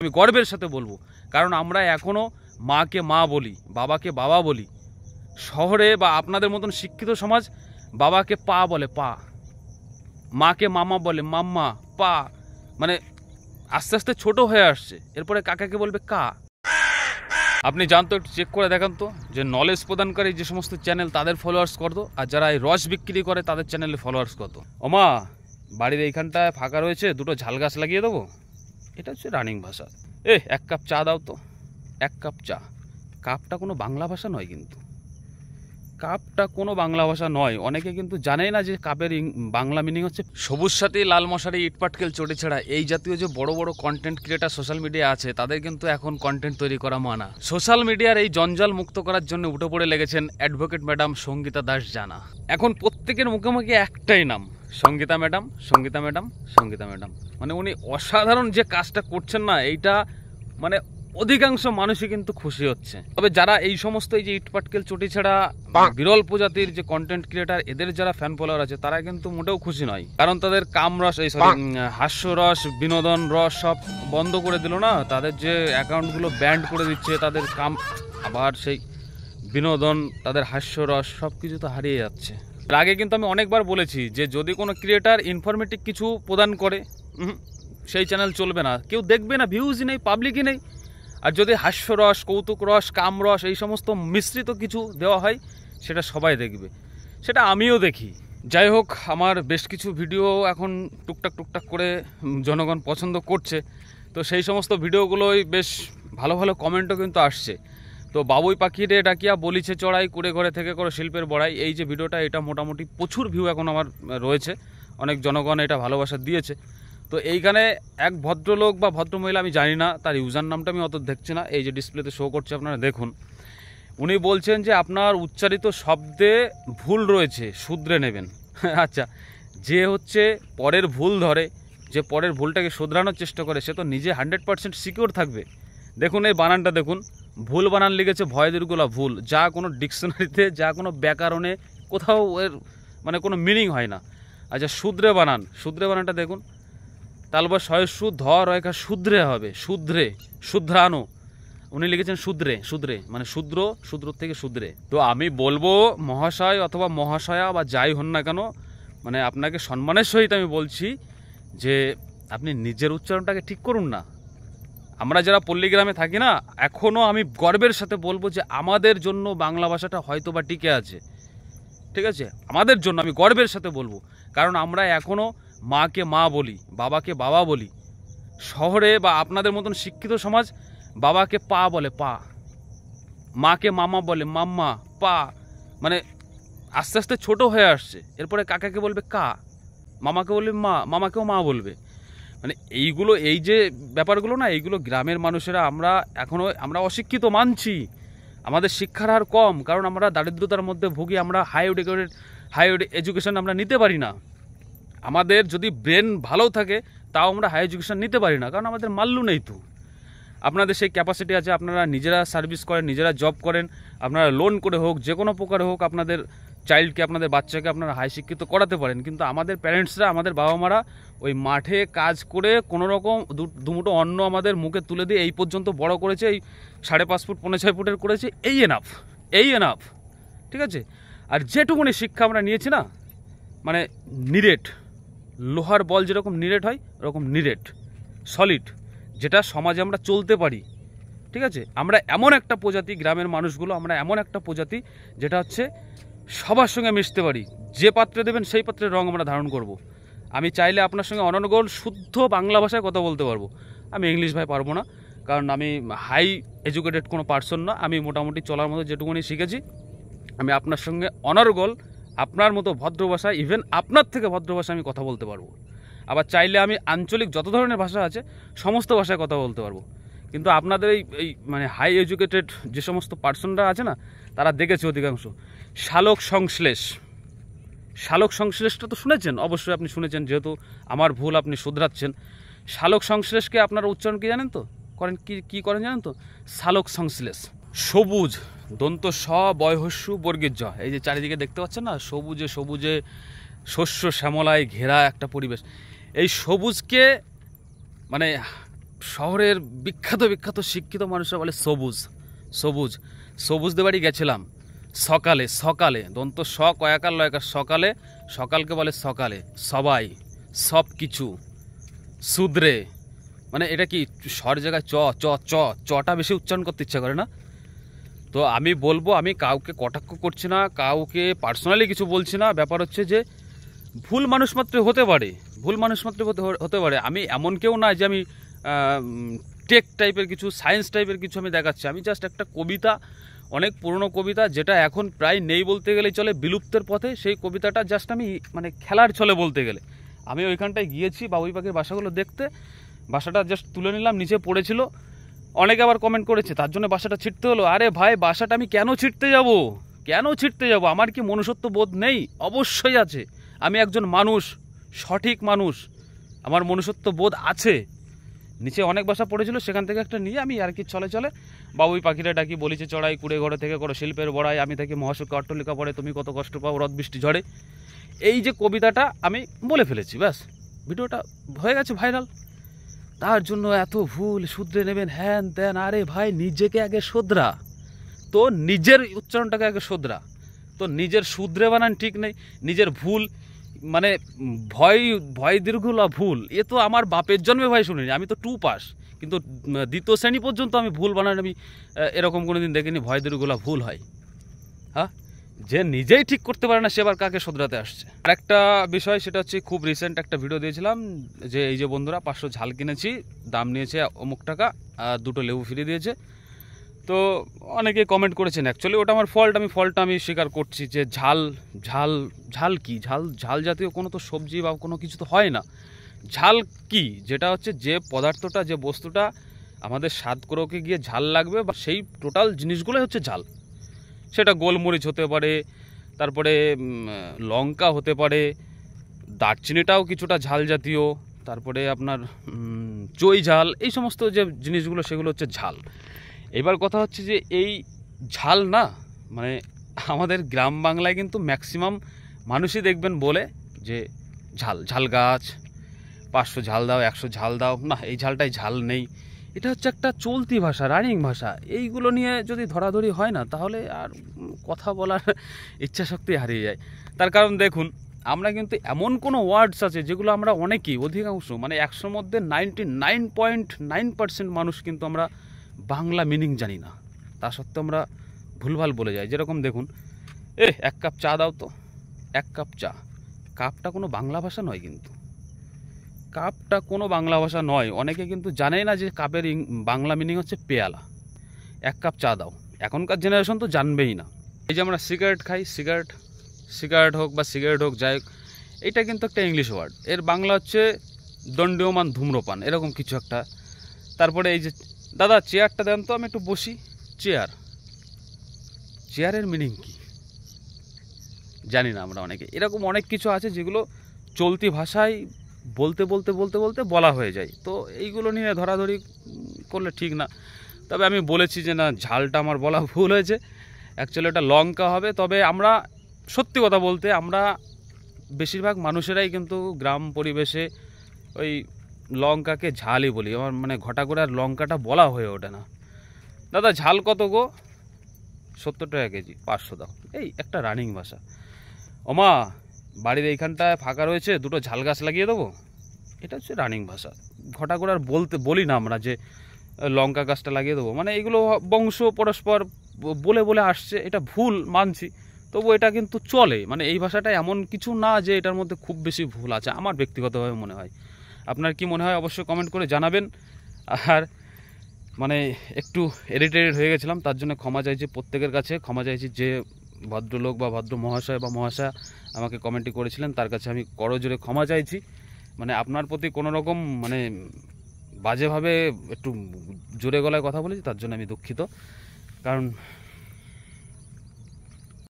আমি গর্বের সাথে বলবো, কারণ আমরা এখনো মাকে মা বলি, বাবাকে বাবা বলি। শহরে বা আপনাদের মতন শিক্ষিত সমাজ বাবাকে পা বলে, পা, মাকে মামা বলে, মাম্মা, পা, মানে আস্তে আস্তে ছোট হয়ে আসছে। এরপরে কাকাকে বলবে কা। আপনি জানতো, একটু চেক করে দেখান তো যে নলেজ প্রদানকারী যে সমস্ত চ্যানেল তাদের ফলোয়ার্স কত, আর যারা এই রস বিক্রি করে তাদের চ্যানেলে ফলোয়ার্স কত। ওমা, বাড়ির এইখানটায় ফাঁকা রয়েছে, দুটো ঝাল গাছ লাগিয়ে দেবো। এটা হচ্ছে রানিং ভাষা। এক কাপ চা দাও তো, এক কাপ চা। কাপটা কোনো বাংলা ভাষা নয়, কিন্তু কাপটা কোনো বাংলা ভাষা নয়। অনেকে কিন্তু জানেই না যে কাপের বাংলা মিনিং হচ্ছে সবুজ সাথী, লাল মশারি, ইটপাটকেল, চটি ছেঁড়া। এই জাতীয় যে বড় বড় কন্টেন্ট ক্রিয়েটার সোশ্যাল মিডিয়া আছে, তাদের কিন্তু এখন কন্টেন্ট তৈরি করা মানা। সোশ্যাল মিডিয়ার এই জঞ্জাল মুক্ত করার জন্য উঠে পড়ে লেগেছেন অ্যাডভোকেট ম্যাডাম সঙ্গীতা দাস জানা। এখন প্রত্যেকের মুখে মুখে একটাই নাম, Sangeeta madam, Sangeeta madam, Sangeeta madam. মানে উনি অসাধারণ যে কাজটা করছেন না, এইটা মানে অধিকাংশ মানুষই কিন্তু খুশি হচ্ছে। তবে যারা এই সমস্ত এই যে ইটপাটকেল, চটি ছাড়া, বিরল প্রজাতির যে কন্টেন্ট ক্রিয়েটার, এদের যারা ফ্যান ফলোয়ার আছে, তারা কিন্তু মোটেও খুশি নয়। কারণ তাদের কামরস, এই সরি হাস্যরস, বিনোদন রস সব বন্ধ করে দিল না। তাদের যে অ্যাকাউন্টগুলো ব্যান্ড করে দিচ্ছে, তাদের কাম, আবার সেই বিনোদন, তাদের হাস্যরস সব কিছু তো হারিয়ে যাচ্ছে। এর আগে কিন্তু আমি অনেকবার বলেছি যে যদি কোনো ক্রিয়েটার ইনফরমেটিভ কিছু প্রদান করে, সেই চ্যানেল চলবে না, কেউ দেখবে না, ভিউজই নেই, পাবলিকই নেই। আর যদি হাস্যরস, কৌতুক রস, কামরস, এই সমস্ত মিশ্রিত কিছু দেওয়া হয়, সেটা সবাই দেখবে, সেটা আমিও দেখি। যাই হোক, আমার বেশ কিছু ভিডিও এখন টুকটাক টুকটাক করে জনগণ পছন্দ করছে। তো সেই সমস্ত ভিডিওগুলোই বেশ ভালো ভালো কমেন্টও কিন্তু আসছে। তো বাবুই পাখি রে ডাকিয়া বলিছে চড়াই, কুড়ে ঘরে থেকে করে শিল্পের বড়াই, এই যে ভিডিওটা, এটা মোটামুটি প্রচুর ভিউ এখন আমার রয়েছে। অনেক জনগণ এটা ভালোবাসা দিয়েছে। তো এইখানে এক ভদ্রলোক বা ভদ্রমহিলা, আমি জানি না তার ইউজার নামটা, আমি অত দেখছি না, এই যে ডিসপ্লেতে শো করছে আপনারা দেখুন। উনি বলছেন যে আপনার উচ্চারিত শব্দে ভুল রয়েছে, শুধরে নেবেন। আচ্ছা, যে হচ্ছে পরের ভুল ধরে, যে পরের ভুলটাকে শুধরানোর চেষ্টা করে, সে তো নিজে 100% সিকিউর থাকবে। দেখুন এই বানানটা দেখুন, ভুল বানান লিখেছে, ভয় দীর্ঘলা ভুল, যা কোনো ডিকশনারিতে, যা কোনো ব্যাকরণে কোথাও এর মানে কোনো মিনিং হয় না। আচ্ছা, শুধরে বানান, শুধরে বানানটা দেখুন, তালবা শয়সু ধ রয়কা শুধরে হবে, শুধরে, শুধরানো। উনি লিখেছেন শুধরে, শুধরে মানে শূদ্র, শূদ্র থেকে শুধরে। তো আমি বলবো মহাশয় অথবা মহাশয়া বা যাই হন না কেন, মানে আপনাকে সম্মানের সহিত আমি বলছি যে আপনি নিজের উচ্চারণটাকে ঠিক করুন না। আমরা যারা পল্লীগ্রামে থাকি না, এখনও আমি গর্বের সাথে বলবো যে আমাদের জন্য বাংলা ভাষাটা হয়তো বা টিকে আছে, ঠিক আছে? আমাদের জন্য আমি গর্বের সাথে বলবো, কারণ আমরা এখনও মাকে মা বলি, বাবাকে বাবা বলি। শহরে বা আপনাদের মতন শিক্ষিত সমাজ বাবাকে পা বলে, পা, মাকে মামা বলে, মাম্মা, পা, মানে আস্তে আস্তে ছোট হয়ে আসছে। এরপরে কাকাকে বলবে কা, মামাকে বলবে মা, মামাকেও মা বলবে। মানে এইগুলো, এই যে ব্যাপারগুলো না, এইগুলো গ্রামের মানুষেরা আমরা অশিক্ষিত মানছি। আমাদের শিক্ষার হার কম, কারণ আমরা দারিদ্রতার মধ্যে ভুগি। আমরা হাই এডুকেশন আমরা নিতে পারি না। আমাদের যদি ব্রেন ভালো থাকে, তাও আমরা হাই এডুকেশন নিতে পারি না, কারণ আমাদের মাল্লু নেই। তো আপনাদের সেই ক্যাপাসিটি আছে, আপনারা নিজেরা সার্ভিস করেন, নিজেরা জব করেন, আপনারা লোন করে হোক, যে কোনো প্রকারে হোক, আপনাদের চাইল্ডকে, আপনাদের বাচ্চাকে আপনারা হাই শিক্ষিত করাতে পারেন। কিন্তু আমাদের প্যারেন্টসরা, আমাদের বাবা মারা ওই মাঠে কাজ করে কোনো রকম দুমুটো অন্ন আমাদের মুখে তুলে দিয়ে এই পর্যন্ত বড় করেছে, এই 5.5 ফুট 6.5 ফুটের করেছে, এই এনাফ, ঠিক আছে? আর যেটুকুনি শিক্ষা আমরা নিয়েছি না, মানে নিরেট, লোহার বল যেরকম নিরেট হয়, ওরকম নিরেট, সলিড, যেটা সমাজে আমরা চলতে পারি, ঠিক আছে? আমরা এমন একটা প্রজাতি, গ্রামের মানুষগুলো আমরা এমন একটা প্রজাতি, যেটা হচ্ছে সবার সঙ্গে মিশতে পারি। যে পাত্রে দেবেন সেই পাত্রের রং আমরা ধারণ করব। আমি চাইলে আপনার সঙ্গে অনর্গল শুদ্ধ বাংলা ভাষায় কথা বলতে পারবো। আমি ইংলিশ ভাই পারবো না, কারণ আমি হাই এডুকেটেড কোনো পার্সন না। আমি মোটামুটি চলার মতো যেটুকুনি শিখেছি, আমি আপনার সঙ্গে অনর্গল আপনার মতো ভদ্র ভাষায়, ইভেন আপনার থেকে ভদ্র ভাষায় আমি কথা বলতে পারবো। আবার চাইলে আমি আঞ্চলিক যত ধরনের ভাষা আছে সমস্ত ভাষায় কথা বলতে পারবো। কিন্তু আপনাদের এই মানে হাই এডুকেটেড যে সমস্ত পার্সনরা আছে না, তারা দেখেছে অধিকাংশ শালক সংশ্লেষটা তো শুনেছেন, অবশ্যই আপনি শুনেছেন, যেহেতু আমার ভুল আপনি শুধরাচ্ছেন। শালক সংশ্লেষকে আপনারা উচ্চারণ কি জানেন তো, কি করেন জানেন তো? শালক সংশ্লেষ। সবুজ, দন্ত স, বয়হস্যু, বর্গীর জ, এই যে চারিদিকে দেখতে পাচ্ছেন না, সবুজে সবুজে শস্য শ্যামলায় ঘেরা একটা পরিবেশ। এই সবুজকে মানে শহরের বিখ্যাত বিখ্যাত শিক্ষিত মানুষরা বলে সবুজ সবুজ। সবুজদের বাড়ি গেছিলাম সকালে সকালে, দন্ত স কয়াকার লয়কার সকালে, সকালকে বলে সকালে, সবাই সব কিছু শুদ্রে, মানে এটা কি সর জায়গায় চ চ চ চটা বেশি উচ্চারণ করতে ইচ্ছা করে না। তো আমি বলবো, আমি কাউকে কটাক্ষ করছি না, কাউকে পার্সোনালি কিছু বলছি না, ব্যাপার হচ্ছে যে ভুল মানুষ মাত্র হতে পারে, ভুল মানুষ মাত্র হতে পারে। আমি এমন কেউ না যে আমি টেক টাইপের কিছু, সায়েন্স টাইপের কিছু আমি দেখাচ্ছি। আমি জাস্ট একটা কবিতা, অনেক পুরনো কবিতা, যেটা এখন প্রায় নেই বলতে গেলেই চলে, বিলুপ্তের পথে, সেই কবিতাটা জাস্ট আমি মানে খেলার ছলে বলতে গেলে। আমি ওইখানটায় গিয়েছি বাবুই পাখির বাসাগুলো দেখতে, বাসাটা জাস্ট তুলে নিলাম, নিচে পড়েছিল। অনেকে আবার কমেন্ট করেছে তার জন্য বাসাটা ছিটতে হলো। আরে ভাই, বাসাটা আমি কেন ছিটতে যাব? কেন ছিটতে যাব? আমার কি মনুষ্যত্ব বোধ নেই? অবশ্যই আছে। আমি একজন মানুষ, সঠিক মানুষ, আমার মনুষ্যত্ব বোধ আছে। নিচে অনেক বাসা পড়েছিল, সেখান থেকে একটা নিয়ে আমি আর কি চলে চলে বাবুই পাখিরা ডাকি, বলিছে চড়াই, কুড়ে ঘরে থেকে করো শিল্পের বড়াই, আমি থাকি মহাসুখে অট্টলিকা পড়ে, তুমি কত কষ্ট পাও রদ বৃষ্টি ঝড়ে। এই যে কবিতাটা আমি বলে ফেলেছি, ব্যাস ভিডিওটা হয়ে গেছে ভাইরাল। তার জন্য এত ভুল শুধরে নেবেন হ্যান ত্যান। আরে ভাই, নিজেকে আগে শোধরা, তো নিজের উচ্চারণটাকে আগে শোধরা। তো নিজের শুধরে বানান ঠিক নেই, নিজের ভুল মানে ভয় ভয় দীর্ঘলা ভুল, এ তো আমার বাপের জন্মে ভাই শুনিনি। আমি তো 2 পাস, কিন্তু দ্বিতীয় শ্রেণী পর্যন্ত আমি ভুল বানান আমি এরকম কোনোদিন দেখিনি ভয় দীর্ঘলা ভুল হয়। হ্যাঁ, যে নিজেই ঠিক করতে পারে না সে আবার কাকে শোধরাতে আসছে। আর একটা বিষয়, সেটা হচ্ছে খুব রিসেন্ট একটা ভিডিও দিয়েছিলাম যে এই যে বন্ধুরা 500 ঝাল কিনেছি, দাম নিয়েছে অমুক টাকা, 2টো লেবু ফিরিয়ে দিয়েছে। তো অনেকে কমেন্ট করেছেন, অ্যাকচুয়ালি ওটা আমার ফল্ট, আমি ফল্টটা আমি স্বীকার করছি যে ঝাল ঝাল ঝাল কি, ঝাল ঝাল জাতীয় কোনো তো সবজি বা কোনো কিছু তো হয় না। ঝাল কি, যেটা হচ্ছে যে পদার্থটা, যে বস্তুটা আমাদের স্বাদ করোকে গিয়ে ঝাল লাগবে, বা সেই টোটাল জিনিসগুলোই হচ্ছে ঝাল। সেটা গোলমরিচ হতে পারে, তারপরে লঙ্কা হতে পারে, দারচিনিটাও কিছুটা ঝাল জাতীয়, তারপরে আপনার চই ঝাল, এই সমস্ত যে জিনিসগুলো সেগুলো হচ্ছে ঝাল। এবার কথা হচ্ছে যে এই ঝাল না, মানে আমাদের গ্রাম বাংলায় কিন্তু ম্যাক্সিমাম মানুষই দেখবেন বলে যে ঝাল, ঝাল গাছ, 500 ঝাল দাও, 100 ঝাল দাও, না এই ঝালটাই ঝাল নেই। এটা হচ্ছে একটা চলতি ভাষা, রানিং ভাষা। এইগুলো নিয়ে যদি ধরাধরি হয় না, তাহলে আর কথা বলার ইচ্ছা শক্তি হারিয়ে যায়। তার কারণ দেখুন, আমরা কিন্তু এমন কোনো ওয়ার্ডস আছে যেগুলো আমরা অনেকেই, অধিকাংশ মানে 100 মধ্যে 99.9% মানুষ কিন্তু আমরা বাংলা মিনিং জানি না, তা সত্ত্বেও আমরা ভুলভাল বলে যাই। যেরকম দেখুন, 1 কাপ চা দাও তো, 1 কাপ চা, কাপটা কোনো বাংলা ভাষা নয়, কিন্তু কাপটা কোনো বাংলা ভাষা নয়। অনেকে কিন্তু জানেই না যে কাপের বাংলা মিনিং হচ্ছে পেয়ালা। 1 কাপ চা দাও, এখনকার জেনারেশন তো জানবেই না। এই যে আমরা সিগারেট খাই, সিগারেট হোক বা সিগারেট হোক, যাই হোক, এটা কিন্তু একটা ইংলিশ ওয়ার্ড, এর বাংলা হচ্ছে দণ্ডীয়মান ধূম্রপান, এরকম কিছু একটা। তারপরে এই যে দাদা চেয়ারটা দেন তো, আমি একটু বসি। চেয়ারের মিনিং কি জানি না আমরা অনেকে। এরকম অনেক কিছু আছে যেগুলো চলতি ভাষায় বলতে বলতে বলতে বলতে বলা হয়ে যায়। তো এইগুলো নিয়ে ধরাধরি করলে ঠিক না। তবে আমি বলেছি যে না, ঝালটা আমার বলা ভুল হয়েছে, অ্যাকচুয়ালি ওটা লঙ্কা হবে। তবে আমরা সত্যি কথা বলতে, আমরা বেশিরভাগ মানুষেরাই কিন্তু গ্রাম পরিবেশে ওই লঙ্কাকে ঝালই বলি। আমার মানে ঘটা করে আর লঙ্কাটা বলা হয়ে ওঠে না। দাদা ঝাল কত গো? 70 টাকা কেজি, 500 দাও। এই একটা রানিং ভাষা। ওমা, বাড়ির এইখানটায় ফাঁকা রয়েছে, 2টো ঝাল গাছ লাগিয়ে দেবো, এটা হচ্ছে রানিং ভাষা। ঘটা করে আর বলি না আমরা যে লঙ্কা গাছটা লাগিয়ে দেবো। মানে এগুলো বংশ পরস্পর বলে বলে আসছে, এটা ভুল মানছি, তবু এটা কিন্তু চলে। মানে এই ভাষাটা এমন কিছু না যে এটার মধ্যে খুব বেশি ভুল আছে, আমার ব্যক্তিগতভাবে মনে হয়। আপনার কি মনে হয় অবশ্যই কমেন্ট করে জানাবেন। আর মানে একটু ইরিটেটেড হয়ে গেছিলাম, তার জন্য ক্ষমা চাইছি প্রত্যেকের কাছে, ক্ষমা চাইছি যে ভদ্রলোক বা ভদ্র মহাশয় বা মহাশয়া আমাকে কমেন্টটি করেছিলেন, তার কাছে আমি করজোরে ক্ষমা চাইছি। মানে আপনার প্রতি কোনো রকম মানে বাজেভাবে একটু জোরে গলায় কথা বলেছি, তার জন্য আমি দুঃখিত। কারণ